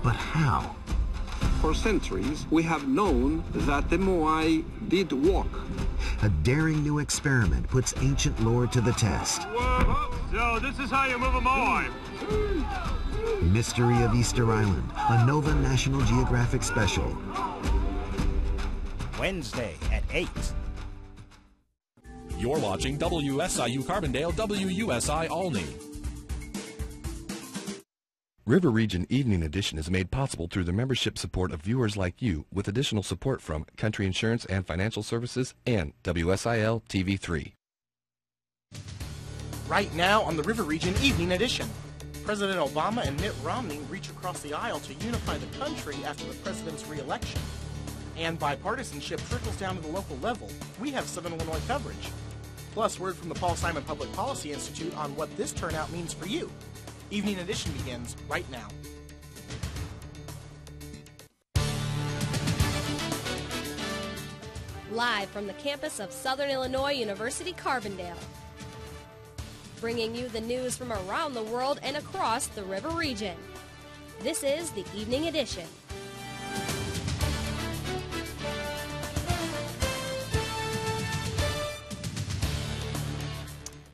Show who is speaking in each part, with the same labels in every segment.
Speaker 1: But how?
Speaker 2: For centuries, we have known that the Moai did walk.
Speaker 1: A daring new experiment puts ancient lore to the test.
Speaker 3: So this is how you move a Moai.
Speaker 1: Mystery of Easter Island, a Nova National Geographic special.
Speaker 4: Wednesday at 8.
Speaker 5: You're watching WSIU Carbondale, WUSI Olney. River Region Evening Edition is made possible through the membership support of viewers like you, with additional support from Country Insurance and Financial Services and WSIL TV3.
Speaker 4: Right now on the River Region Evening Edition, President Obama and Mitt Romney reach across the aisle to unify the country after the president's re-election. And bipartisanship trickles down to the local level. We have Southern Illinois coverage. Plus, word from the Paul Simon Public Policy Institute on what this turnout means for you. Evening Edition begins right now.
Speaker 6: Live from the campus of Southern Illinois University Carbondale. Bringing you the news from around the world and across the River Region. This is the Evening Edition.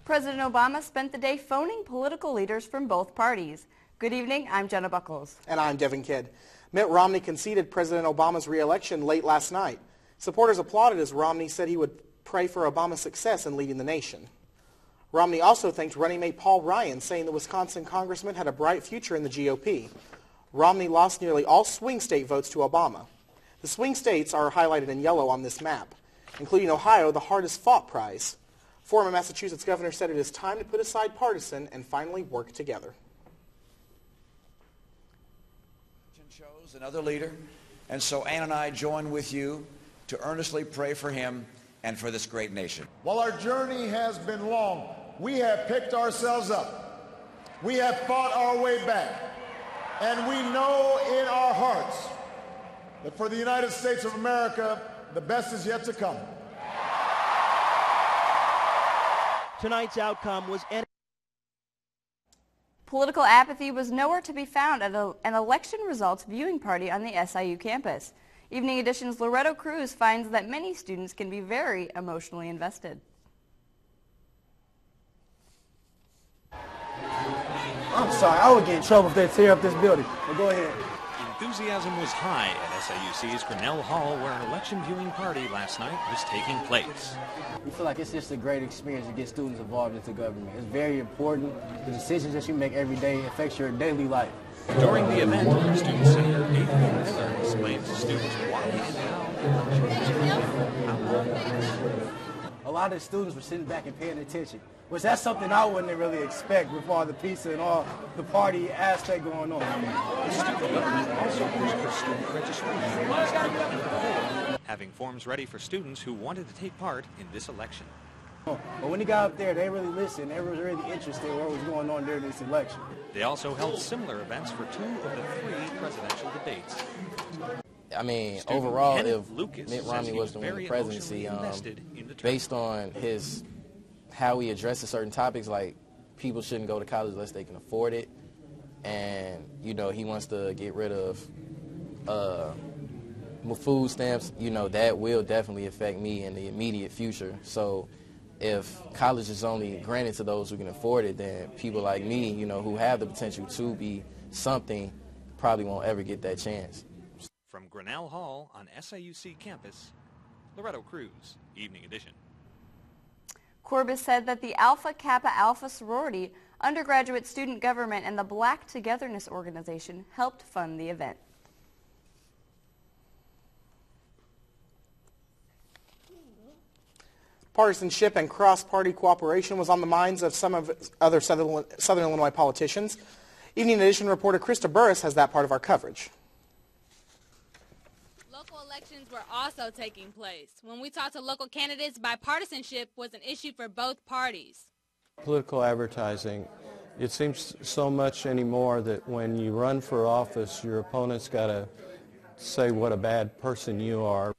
Speaker 7: President Obama spent the day phoning political leaders from both parties. Good evening, I'm Jenna Buckles.
Speaker 8: And I'm Devin Kidd. Mitt Romney conceded President Obama's re-election late last night. Supporters applauded as Romney said he would pray for Obama's success in leading the nation. Romney also thanked running mate Paul Ryan, saying the Wisconsin congressman had a bright future in the GOP. Romney lost nearly all swing state votes to Obama. The swing states are highlighted in yellow on this map, including Ohio, the hardest fought prize. Former Massachusetts governor said it is time to put aside partisan and finally work together.
Speaker 9: Chose another leader, and so Ann and I join with you to earnestly pray for him and for this great nation.
Speaker 10: While our journey has been long, we have picked ourselves up. We have fought our way back, and we know in our hearts that for the United States of America, the best is yet to come.
Speaker 11: Tonight's outcome was
Speaker 7: Political apathy was nowhere to be found at an election results viewing party on the SIU campus. Evening Edition's Loretto Cruz finds that many students can be very emotionally invested.
Speaker 12: I'm sorry, I would get in trouble if they tear up this building. But go ahead.
Speaker 13: Enthusiasm was high at SIUC's Grinnell Hall, where an election viewing party last night was taking place.
Speaker 12: We feel like it's just a great experience to get students involved into government. It's very important. The decisions that you make every day affects your daily life.
Speaker 13: During the event, Student Senator Adrian Miller explained to students why and how.
Speaker 12: A lot of the students were sitting back and paying attention, which that's something I wouldn't really expect with all the pizza and all the party aspect going on.
Speaker 13: The student government also pushed for student registration last night, having forms ready for students who wanted to take part in this election.
Speaker 12: But when he got up there, they really listened. They were really interested in what was going on during this election.
Speaker 13: They also held similar events for 2 of the 3 presidential debates.
Speaker 14: I mean,
Speaker 13: Student
Speaker 14: overall,
Speaker 13: Kenneth
Speaker 14: if
Speaker 13: Lucas
Speaker 14: Mitt Romney was to win the presidency, based on how he addresses certain topics, like people shouldn't go to college unless they can afford it, and he wants to get rid of food stamps. That will definitely affect me in the immediate future. So if college is only granted to those who can afford it, then people like me, who have the potential to be something, probably won't ever get that chance.
Speaker 13: From Grinnell Hall on SIUC campus, Loretto Cruz, Evening Edition.
Speaker 7: Corbis said that the Alpha Kappa Alpha sorority, undergraduate student government, and the Black Togetherness organization helped fund the event.
Speaker 8: Partisanship and cross-party cooperation was on the minds of some of other Southern Illinois politicians. Evening Edition reporter Krista Burris has that part of our coverage.
Speaker 15: Local elections were also taking place. When we talked to local candidates, bipartisanship was an issue for both parties.
Speaker 16: Political advertising, it seems so much anymore that when you run for office, your opponent's got to say what a bad person you are.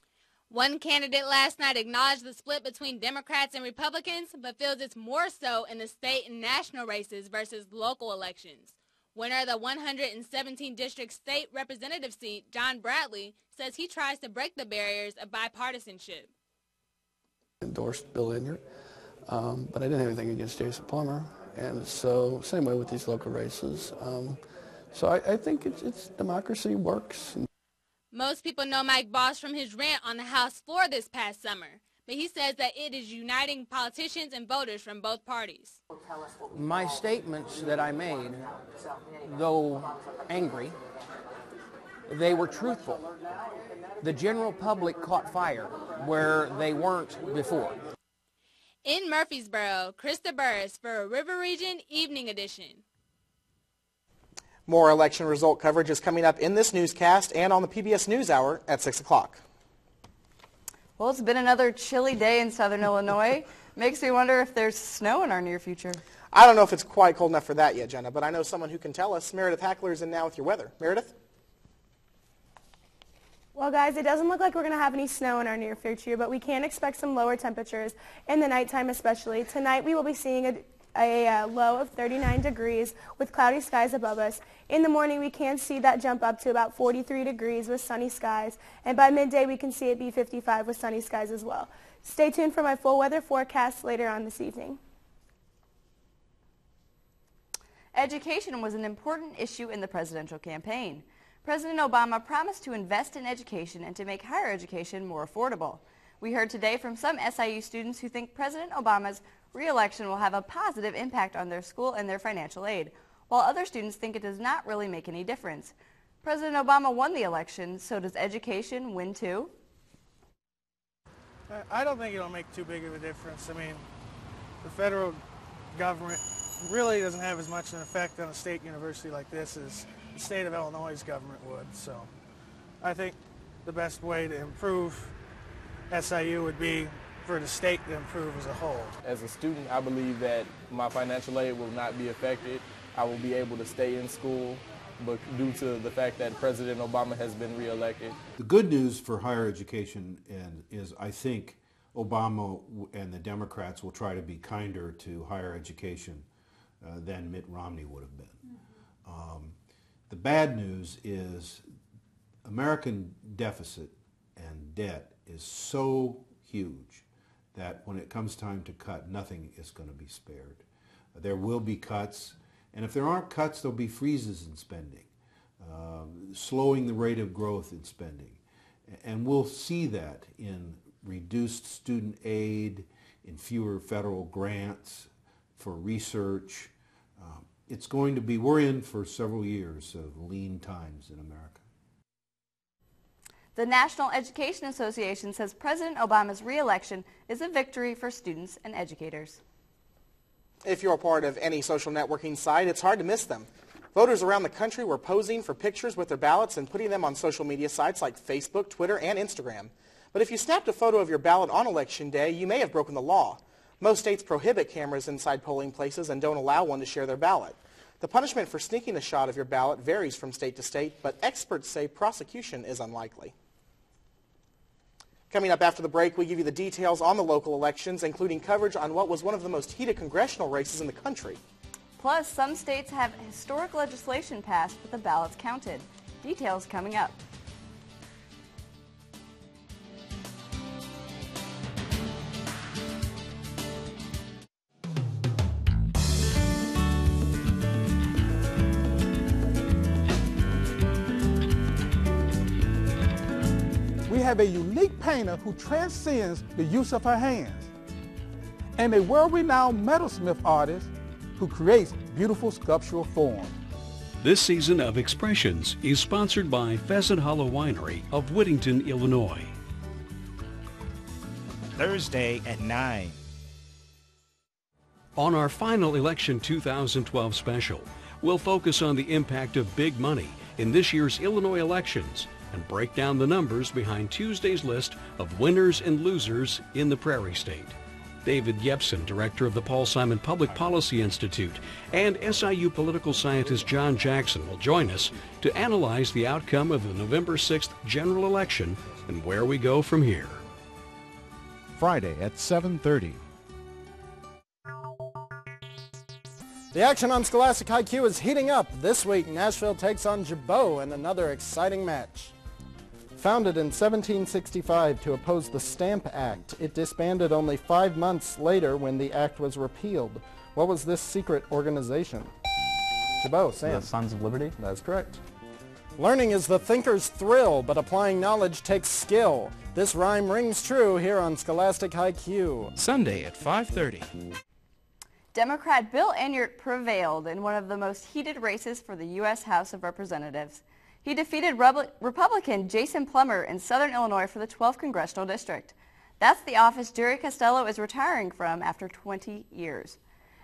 Speaker 15: One candidate last night acknowledged the split between Democrats and Republicans, but feels it's more so in the state and national races versus local elections. Winner of the 117 district state representative seat, John Bradley, says he tries to break the barriers of bipartisanship.
Speaker 17: Endorsed Bill Enyart, but I didn't have anything against Jason Plummer, and so same way with these local races. So I think it's democracy works.
Speaker 15: Most people know Mike Bosch from his rant on the House floor this past summer, but he says that it is uniting politicians and voters from both parties.
Speaker 18: My statements that I made, though angry, they were truthful. The general public caught fire where they weren't before.
Speaker 15: In Murfreesboro, Krista Burris for River Region Evening Edition.
Speaker 8: More election result coverage is coming up in this newscast and on the PBS NewsHour at 6 o'clock.
Speaker 7: Well, it's been another chilly day in southern Illinois. Makes me wonder if there's snow in our near future.
Speaker 8: I don't know if it's quite cold enough for that yet, Jenna, but I know someone who can tell us. Meredith Hackler is in now with your weather. Meredith?
Speaker 19: Well, guys, it doesn't look like we're going to have any snow in our near future, but we can expect some lower temperatures in the nighttime especially. Tonight we will be seeing a low of 39 degrees with cloudy skies above us. In the morning we can see that jump up to about 43 degrees with sunny skies, and by midday we can see it be 55 with sunny skies as well. Stay tuned for my full weather forecast later on this evening.
Speaker 7: Education was an important issue in the presidential campaign. President Obama promised to invest in education and to make higher education more affordable. We heard today from some SIU students who think President Obama's re-election will have a positive impact on their school and their financial aid, while other students think it does not really make any difference. President Obama won the election, so does education win too?
Speaker 4: I don't think it'll make too big of a difference. I mean, the federal government really doesn't have as much an effect on a state university like this as the state of Illinois' government would. So I think the best way to improve SIU would be for the state to improve as a whole.
Speaker 14: As a student, I believe that my financial aid will not be affected. I will be able to stay in school, but due to the fact that President Obama has been reelected.
Speaker 20: The good news for higher education is I think Obama and the Democrats will try to be kinder to higher education than Mitt Romney would have been. The bad news is American deficit and debt is so huge that when it comes time to cut, nothing is going to be spared. There will be cuts, and if there aren't cuts, there'll be freezes in spending, slowing the rate of growth in spending. And we'll see that in reduced student aid, in fewer federal grants for research. It's going to be, we're in for several years of lean times in America.
Speaker 7: The National Education Association says President Obama's re-election is a victory for students and educators.
Speaker 8: If you're a part of any social networking site, it's hard to miss them. Voters around the country were posing for pictures with their ballots and putting them on social media sites like Facebook, Twitter, and Instagram. But if you snapped a photo of your ballot on Election Day, you may have broken the law. Most states prohibit cameras inside polling places and don't allow one to share their ballot. The punishment for sneaking a shot of your ballot varies from state to state, but experts say prosecution is unlikely. Coming up after the break, we give you the details on the local elections, including coverage on what was one of the most heated congressional races in the country.
Speaker 7: Plus, some states have historic legislation passed with the ballots counted. Details coming up.
Speaker 21: We have a unique painter who transcends the use of her hands, and a world-renowned metalsmith artist who creates beautiful sculptural forms.
Speaker 22: This season of Expressions is sponsored by Pheasant Hollow Winery of Whittington, Illinois.
Speaker 23: Thursday at 9.
Speaker 22: On our final Election 2012 special, we'll focus on the impact of big money in this year's Illinois elections and break down the numbers behind Tuesday's list of winners and losers in the Prairie State. David Yepsen, director of the Paul Simon Public Policy Institute, and SIU political scientist John Jackson will join us to analyze the outcome of the November 6th general election and where we go from here.
Speaker 24: Friday at 7:30.
Speaker 1: The action on Scholastic IQ is heating up. This week, Nashville takes on Jabot in another exciting match. Founded in 1765 to oppose the Stamp Act, it disbanded only 5 months later when the act was repealed. What was this secret organization? Jabot, Sam.
Speaker 2: The Sons of Liberty?
Speaker 1: That's correct. Learning is the thinker's thrill, but applying knowledge takes skill. This rhyme rings true here on Scholastic IQ.
Speaker 3: Sunday at 5:30.
Speaker 7: Democrat Bill Enyart prevailed in one of the most heated races for the U.S. House of Representatives. He defeated Republican Jason Plummer in Southern Illinois for the 12th Congressional District. That's the office Jerry Costello is retiring from after 20 years.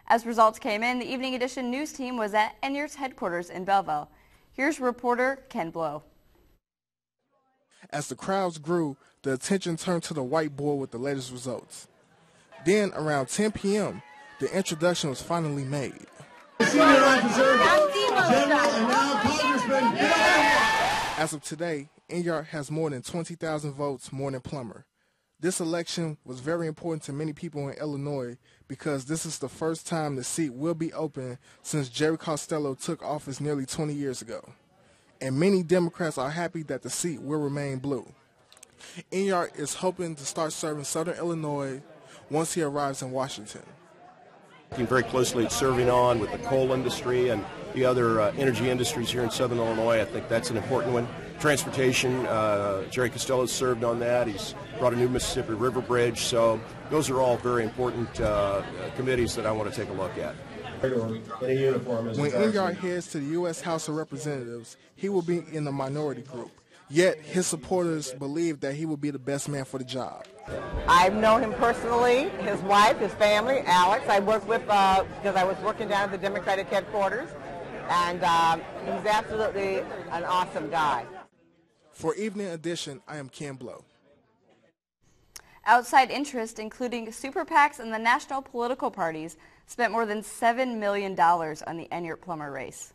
Speaker 7: As results came in, the Evening Edition news team was at Enyart's headquarters in Belleville. Here's reporter Ken Blow.
Speaker 24: As the crowds grew, the attention turned to the whiteboard with the latest results. Then, around 10 p.m., the introduction was finally made. As of today, Enyart has more than 20,000 votes more than Plummer. This election was very important to many people in Illinois because this is the first time the seat will be open since Jerry Costello took office nearly 20 years ago. And many Democrats are happy that the seat will remain blue. Enyart is hoping to start serving Southern Illinois once he arrives in Washington.
Speaker 25: Working very closely at serving on with the coal industry and the other energy industries here in Southern Illinois. I think that's an important one. Transportation, Jerry Costello served on that. He's brought a new Mississippi River Bridge. So those are all very important committees that I want to take a look at.
Speaker 24: When Enyart heads to the U.S. House of Representatives, he will be in the minority group. Yet his supporters believe that he will be the best man for the job.
Speaker 26: I've known him personally, his wife, his family, Alex. I worked with, because I was working down at the Democratic headquarters, and he's absolutely an awesome guy.
Speaker 24: For Evening Edition, I am Ken Blow.
Speaker 7: Outside interest, including super PACs and the national political parties, spent more than $7 million on the Enyart-Plummer race.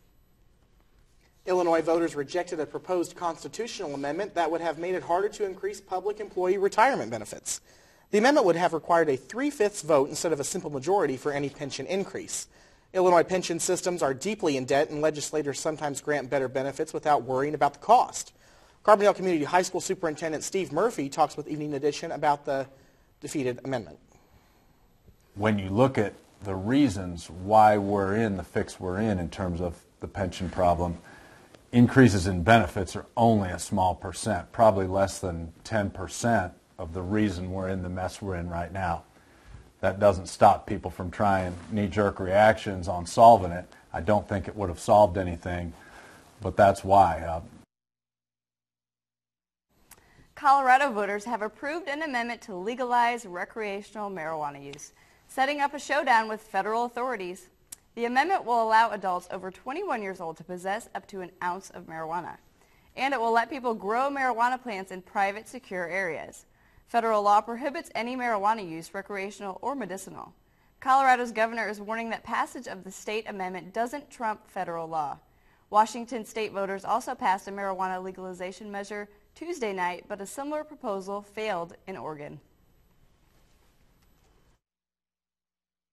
Speaker 8: Illinois voters rejected a proposed constitutional amendment that would have made it harder to increase public employee retirement benefits. The amendment would have required a 3/5 vote instead of a simple majority for any pension increase. Illinois pension systems are deeply in debt, and legislators sometimes grant better benefits without worrying about the cost. Carbondale Community High School Superintendent Steve Murphy talks with Evening Edition about the defeated amendment.
Speaker 27: When you look at the reasons why we're in the fix we're in terms of the pension problem, increases in benefits are only a small percent, probably less than 10% of the reason we're in the mess we're in right now. That doesn't stop people from trying knee-jerk reactions on solving it. I don't think it would have solved anything, but that's why.
Speaker 7: Colorado voters have approved an amendment to legalize recreational marijuana use, setting up a showdown with federal authorities. The amendment will allow adults over 21 years old to possess up to an ounce of marijuana, and it will let people grow marijuana plants in private, secure areas. Federal law prohibits any marijuana use, recreational or medicinal. Colorado's governor is warning that passage of the state amendment doesn't trump federal law. Washington state voters also passed a marijuana legalization measure Tuesday night, but a similar proposal failed in Oregon.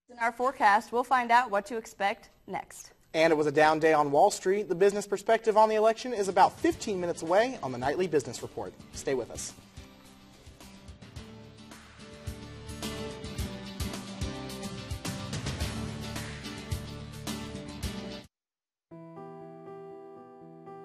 Speaker 7: In our forecast, we'll find out what to expect next.
Speaker 8: And it was a down day on Wall Street. The business perspective on the election is about 15 minutes away on the Nightly Business Report. Stay with us.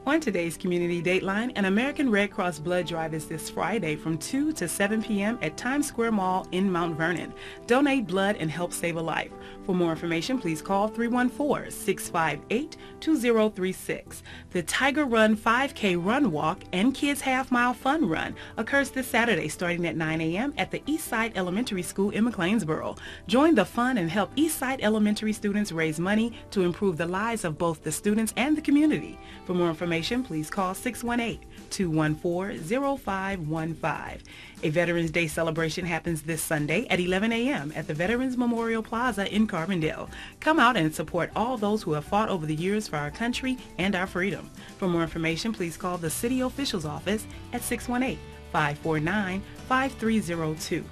Speaker 28: On today's Community Dateline, an American Red Cross blood drive is this Friday from 2 to 7 p.m. at Times Square Mall in Mount Vernon. Donate blood and help save a life. For more information, please call 314-658-2036. The Tiger Run 5K Run Walk and Kids Half Mile Fun Run occurs this Saturday starting at 9 a.m. at the Eastside Elementary School in McLeansboro. Join the fun and help Eastside Elementary students raise money to improve the lives of both the students and the community. For more information, please call 618-214-0515. A Veterans Day celebration happens this Sunday at 11 a.m. at the Veterans Memorial Plaza in Carbondale. Come out and support all those who have fought over the years for our country and our freedom. For more information, please call the City Officials Office at 618-549-5302.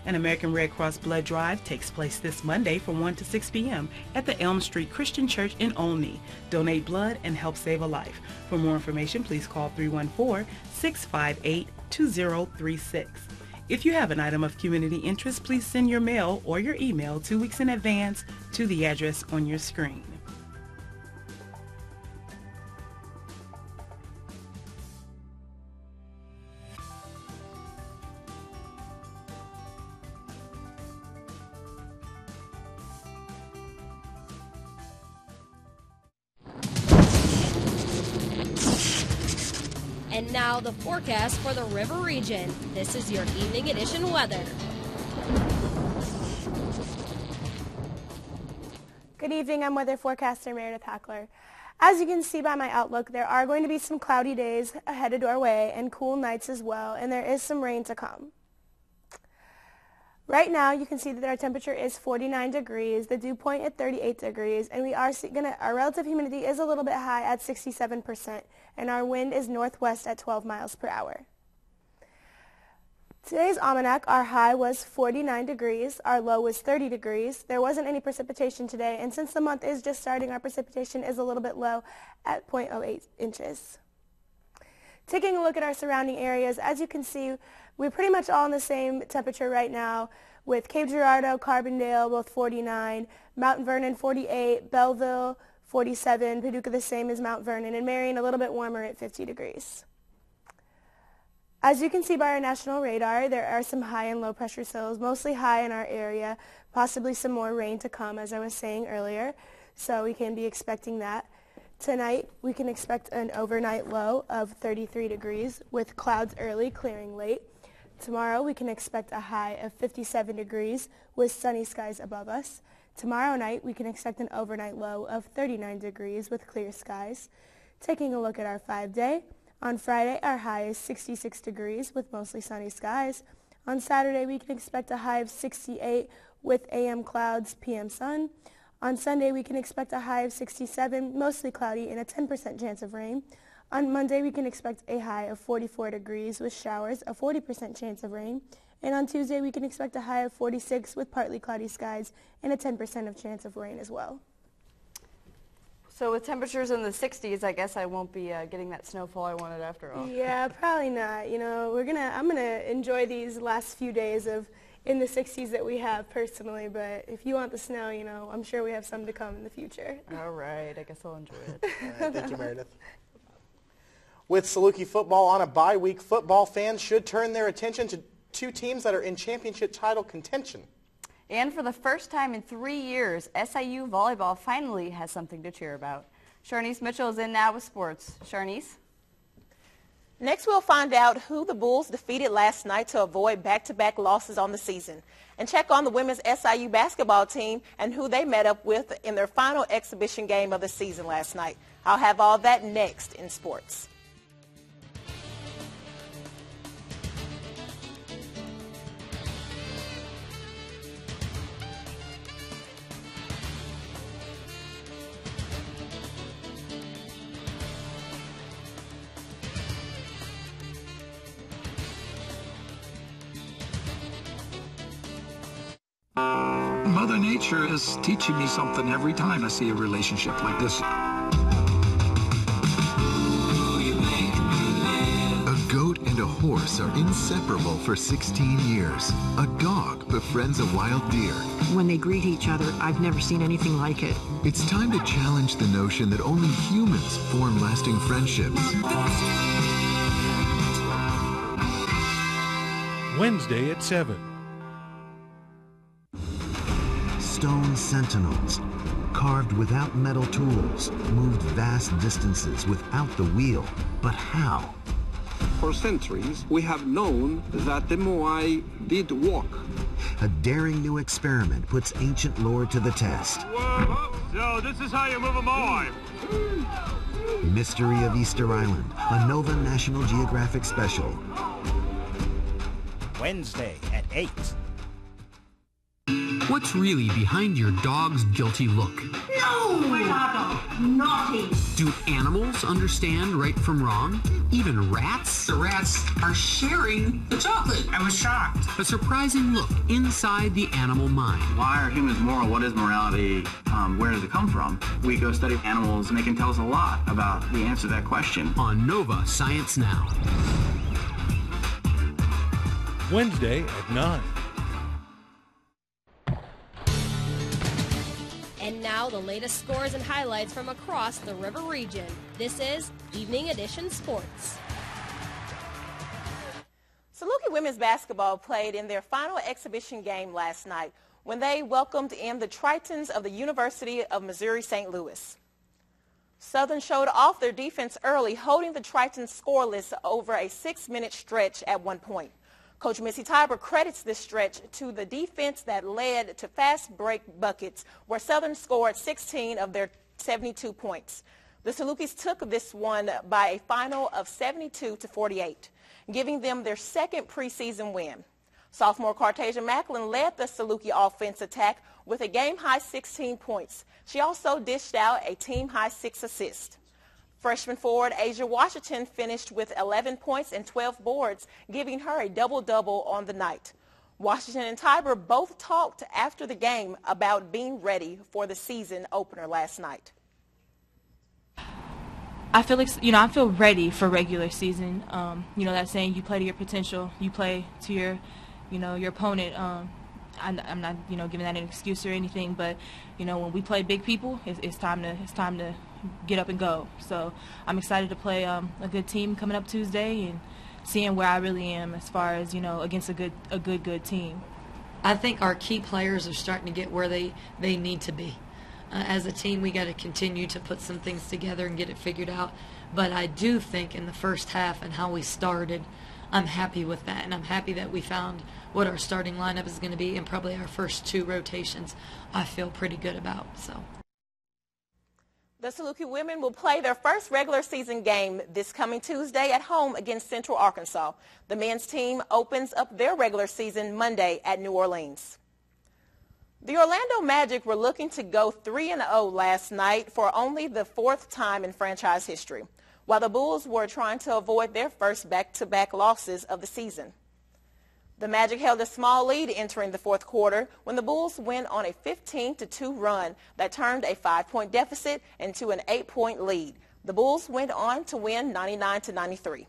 Speaker 28: An American Red Cross blood drive takes place this Monday from 1 to 6 p.m. at the Elm Street Christian Church in Olney. Donate blood and help save a life. For more information, please call 314-658-2036. If you have an item of community interest, please send your mail or your email 2 weeks in advance to the address on your screen.
Speaker 2: And now the forecast for the River region. This is your evening edition weather.
Speaker 19: Good evening, I'm weather forecaster Meredith Hackler. As you can see by my outlook, there are going to be some cloudy days headed our way and cool nights as well, and there is some rain to come. Right now, you can see that our temperature is 49 degrees, the dew point at 38 degrees, and our relative humidity is a little bit high at 67%, and our wind is northwest at 12 miles per hour. Today's almanac, our high was 49 degrees, our low was 30 degrees. There wasn't any precipitation today, and since the month is just starting, our precipitation is a little bit low at 0.08 inches. Taking a look at our surrounding areas, as you can see, we're pretty much all in the same temperature right now, with Cape Girardeau, Carbondale, both 49, Mount Vernon 48, Belleville 47, Paducah the same as Mount Vernon, and Marion a little bit warmer at 50 degrees. As you can see by our national radar, there are some high and low pressure cells, mostly high in our area, possibly some more rain to come, as I was saying earlier, so we can be expecting that. Tonight, we can expect an overnight low of 33 degrees with clouds early, clearing late. Tomorrow, we can expect a high of 57 degrees with sunny skies above us. Tomorrow night, we can expect an overnight low of 39 degrees with clear skies. Taking a look at our 5-day, on Friday, our high is 66 degrees with mostly sunny skies. On Saturday, we can expect a high of 68 with AM clouds, PM sun. On Sunday, we can expect a high of 67, mostly cloudy, and a 10% chance of rain. On Monday, we can expect a high of 44 degrees with showers, a 40% chance of rain. And on Tuesday, we can expect a high of 46 with partly cloudy skies and a 10% of chance of rain as well.
Speaker 7: So with temperatures in the 60s, I guess I won't be getting that snowfall I wanted after all.
Speaker 19: Yeah, probably not. You know, I'm gonna enjoy these last few days of in the 60s that we have personally, but if you want the snow, you know, I'm sure we have some to come in the future.
Speaker 7: All right, I guess I'll enjoy it.
Speaker 8: All right, thank you, Meredith. With Saluki football on a bye week, football fans should turn their attention to two teams that are in championship title contention.
Speaker 7: And for the first time in 3 years, SIU volleyball finally has something to cheer about. Sharnice Mitchell is in now with sports. Sharnice?
Speaker 3: Next, we'll find out who the Bulls defeated last night to avoid back-to-back losses on the season, and check on the women's SIU basketball team and who they met up with in their final exhibition game of the season last night. I'll have all that next in sports.
Speaker 5: Mother Nature is teaching me something every time I see a relationship like this.
Speaker 6: A goat and a horse are inseparable for 16 years. A dog befriends a wild deer.
Speaker 9: When they greet each other, I've never seen anything like it.
Speaker 6: It's time to challenge the notion that only humans form lasting friendships.
Speaker 10: Wednesday at 7.
Speaker 6: Stone sentinels, carved without metal tools, moved vast distances without the wheel. But how?
Speaker 11: For centuries, we have known that the Moai did walk.
Speaker 6: A daring new experiment puts ancient lore to the test.
Speaker 11: So this is how you move a Moai.
Speaker 6: Mystery of Easter Island, a Nova National Geographic special.
Speaker 23: Wednesday at 8.
Speaker 4: What's really behind your dog's guilty look?
Speaker 12: No, we're not naughty.
Speaker 4: Do animals understand right from wrong? Even rats?
Speaker 13: The rats are sharing the chocolate. I was shocked.
Speaker 4: A surprising look inside the animal mind.
Speaker 14: Why are humans moral? What is morality? Where does it come from? We go study animals and they can tell us a lot about the answer to that question.
Speaker 4: On Nova Science Now.
Speaker 10: Wednesday at 9.
Speaker 2: And now the latest scores and highlights from across the River Region. This is Evening Edition Sports.
Speaker 3: Saluki women's basketball played in their final exhibition game last night when they welcomed in the Tritons of the University of Missouri St. Louis. Southern showed off their defense early, holding the Tritons scoreless over a 6-minute stretch at one point. Coach Missy Tiber credits this stretch to the defense that led to fast break buckets, where Southern scored 16 of their 72 points. The Salukis took this one by a final of 72-48, giving them their second preseason win. Sophomore Cartasia Macklin led the Saluki offense attack with a game-high 16 points. She also dished out a team-high 6 assists. Freshman forward Asia Washington finished with 11 points and 12 boards, giving her a double-double on the night. Washington and Tiber both talked after the game about being ready for the season opener last night.
Speaker 15: I feel like, I feel ready for regular season. That saying, you play to your potential, you play to your, your opponent. I'm not, giving that an excuse or anything, but, when we play big people, it's time to get up and go. So I'm excited to play a good team coming up Tuesday and seeing where I really am as far as, against a good team.
Speaker 16: I think our key players are starting to get where they need to be. As a team, we got to continue to put some things together and get it figured out. But I do think in the first half and how we started, I'm happy with that, and I'm happy that we found what our starting lineup is going to be, and probably our first 2 rotations I feel pretty good about. So.
Speaker 3: The Saluki women will play their first regular season game this coming Tuesday at home against Central Arkansas. The men's team opens up their regular season Monday at New Orleans. The Orlando Magic were looking to go 3-0 last night for only the 4th time in franchise history, while the Bulls were trying to avoid their first back-to-back losses of the season. The Magic held a small lead entering the 4th quarter when the Bulls went on a 15-2 run that turned a 5-point deficit into an 8-point lead. The Bulls went on to win 99-93.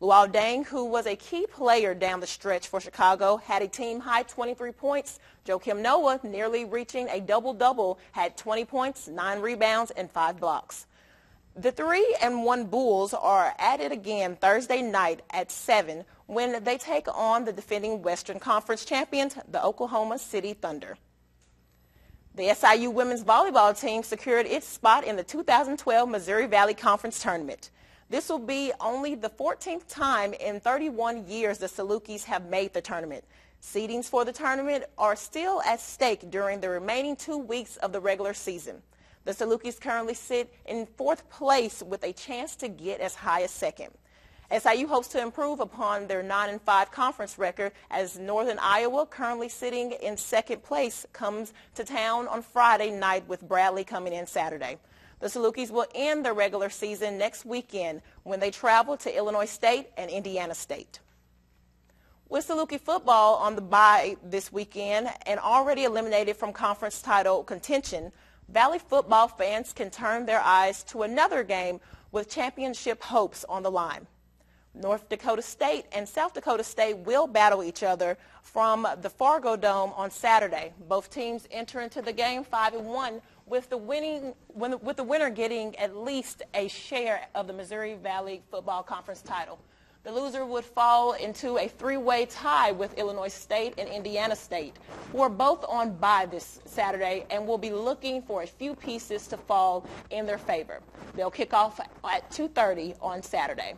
Speaker 3: Luol Deng, who was a key player down the stretch for Chicago, had a team-high 23 points. Joakim Noah, nearly reaching a double-double, had 20 points, 9 rebounds, and 5 blocks. The 3-1 Bulls are at it again Thursday night at 7 when they take on the defending Western Conference champions, the Oklahoma City Thunder. The SIU women's volleyball team secured its spot in the 2012 Missouri Valley Conference Tournament. This will be only the 14th time in 31 years the Salukis have made the tournament. Seedings for the tournament are still at stake during the remaining 2 weeks of the regular season. The Salukis currently sit in 4th place with a chance to get as high as 2nd. SIU hopes to improve upon their 9-5 conference record as Northern Iowa, currently sitting in 2nd place, comes to town on Friday night with Bradley coming in Saturday. The Salukis will end their regular season next weekend when they travel to Illinois State and Indiana State. With Saluki football on the bye this weekend and already eliminated from conference title contention, Valley football fans can turn their eyes to another game with championship hopes on the line. North Dakota State and South Dakota State will battle each other from the Fargo Dome on Saturday. Both teams enter into the game 5-1, with the winner getting at least a share of the Missouri Valley Football Conference title. The loser would fall into a 3-way tie with Illinois State and Indiana State, who are both on bye this Saturday and will be looking for a few pieces to fall in their favor. They'll kick off at 2:30 on Saturday.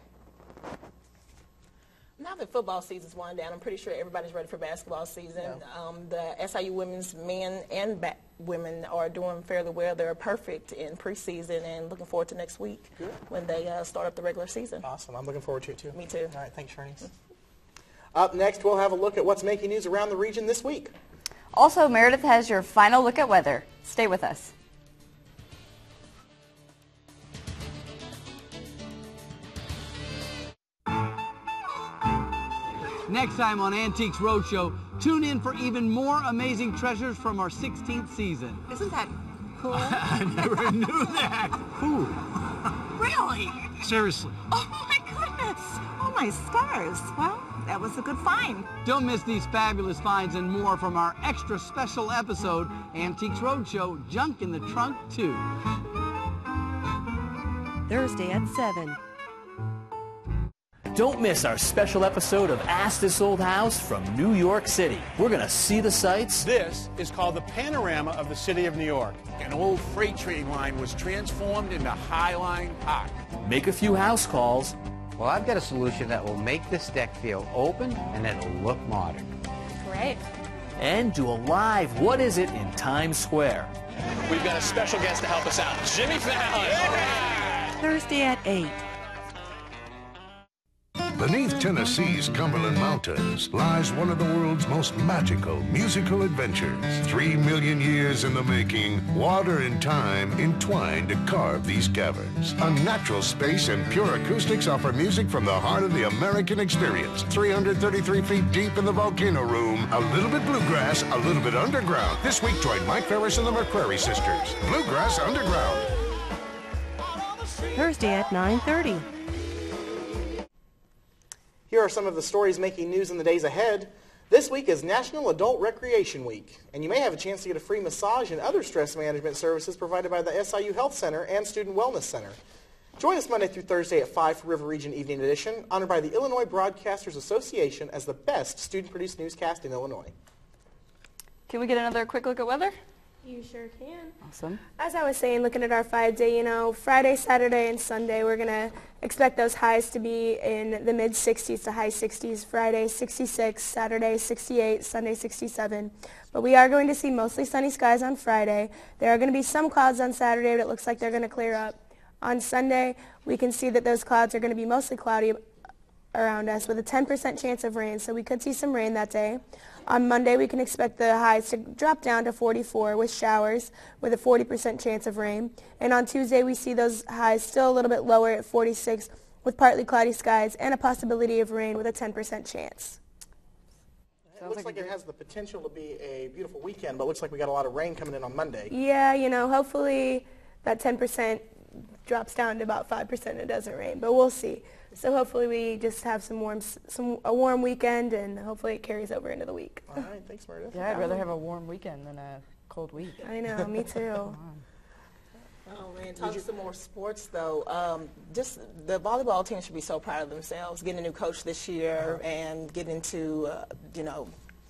Speaker 3: Now that football season's wound down, I'm pretty sure everybody's ready for basketball season. Yeah. The SIU women's men and women are doing fairly well. They're perfect in preseason and looking forward to next week when they start up the regular season.
Speaker 8: Awesome. I'm looking forward to it, too.
Speaker 3: Me too.
Speaker 8: All right. Thanks, Shanice. Up next, we'll have a look at what's making news around the region this week.
Speaker 7: Also, Meredith has your final look at weather. Stay with us.
Speaker 1: Next time on Antiques Roadshow, tune in for even more amazing treasures from our 16th season.
Speaker 12: Isn't that cool?
Speaker 1: I never knew that. Who?
Speaker 12: Really?
Speaker 1: Seriously.
Speaker 12: Oh my goodness. Oh my stars. Well, that was a good find.
Speaker 1: Don't miss these fabulous finds and more from our extra special episode, Antiques Roadshow, Junk in the Trunk 2.
Speaker 17: Thursday at 7.
Speaker 18: Don't miss our special episode of Ask This Old House from New York City. We're going to see the sights.
Speaker 20: This is called the panorama of the city of New York. An old freight train line was transformed into Highline Park.
Speaker 18: Make a few house calls.
Speaker 21: Well, I've got a solution that will make this deck feel open and it'll look modern.
Speaker 7: Great.
Speaker 18: And do a live What Is It in Times Square.
Speaker 22: We've got a special guest to help us out, Jimmy Fallon. Yeah.
Speaker 17: Thursday at 8.
Speaker 25: Beneath Tennessee's Cumberland Mountains lies one of the world's most magical musical adventures. 3 million years in the making, water and time entwined to carve these caverns. A natural space and pure acoustics offer music from the heart of the American experience. 333 feet deep in the Volcano Room, a little bit bluegrass, a little bit underground. This week join Mike Ferris and the McCrary Sisters. Bluegrass Underground.
Speaker 17: Thursday at 9:30.
Speaker 8: Here are some of the stories making news in the days ahead. This week is National Adult Recreation Week, and you may have a chance to get a free massage and other stress management services provided by the SIU Health Center and Student Wellness Center. Join us Monday through Thursday at 5 for River Region Evening Edition, honored by the Illinois Broadcasters Association as the best student-produced newscast in Illinois.
Speaker 7: Can we get another quick look at weather?
Speaker 19: You sure can.
Speaker 7: Awesome.
Speaker 19: As I was saying, looking at our 5-day, Friday, Saturday, and Sunday, we're going to expect those highs to be in the mid-60s to high 60s. Friday, 66, Saturday, 68, Sunday, 67. But we are going to see mostly sunny skies on Friday. There are going to be some clouds on Saturday, but it looks like they're going to clear up. On Sunday, we can see that those clouds are going to be mostly cloudy around us with a 10% chance of rain, so we could see some rain that day. On Monday, we can expect the highs to drop down to 44 with showers with a 40% chance of rain. And on Tuesday, we see those highs still a little bit lower at 46 with partly cloudy skies and a possibility of rain with a 10% chance.
Speaker 8: It looks like it has the potential to be a beautiful weekend, but it looks like we got a lot of rain coming in on Monday.
Speaker 19: Yeah, hopefully that 10% drops down to about 5% and it doesn't rain, but we'll see. So hopefully we just have a warm weekend, and hopefully it carries over into the week.
Speaker 8: All right, thanks, Meredith.
Speaker 7: Yeah, I'd rather have a warm weekend than a cold week.
Speaker 19: I know, me too.
Speaker 3: Oh man, talking some more sports though. Just the volleyball team should be so proud of themselves, getting a new coach this year and getting into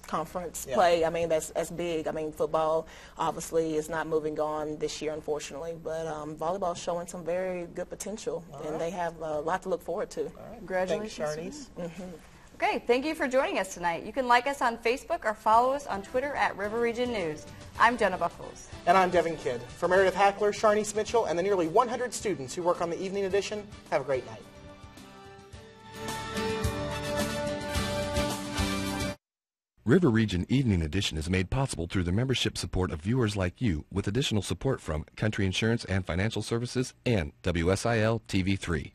Speaker 3: conference play. I mean, that's big. I mean, football obviously is not moving on this year, unfortunately, but volleyball is showing some very good potential, and they have a lot to look forward to.
Speaker 7: Congratulations.
Speaker 3: Thanks, Sharnies.
Speaker 7: Okay, thank you for joining us tonight. You can like us on Facebook or follow us on Twitter at River Region News. I'm Jenna Buckles.
Speaker 8: And I'm Devin Kidd. For Meredith Hackler, Sharnice Mitchell, and the nearly 100 students who work on the Evening Edition, have a great night.
Speaker 26: River Region Evening Edition is made possible through the membership support of viewers like you, with additional support from Country Insurance and Financial Services and WSIL TV3.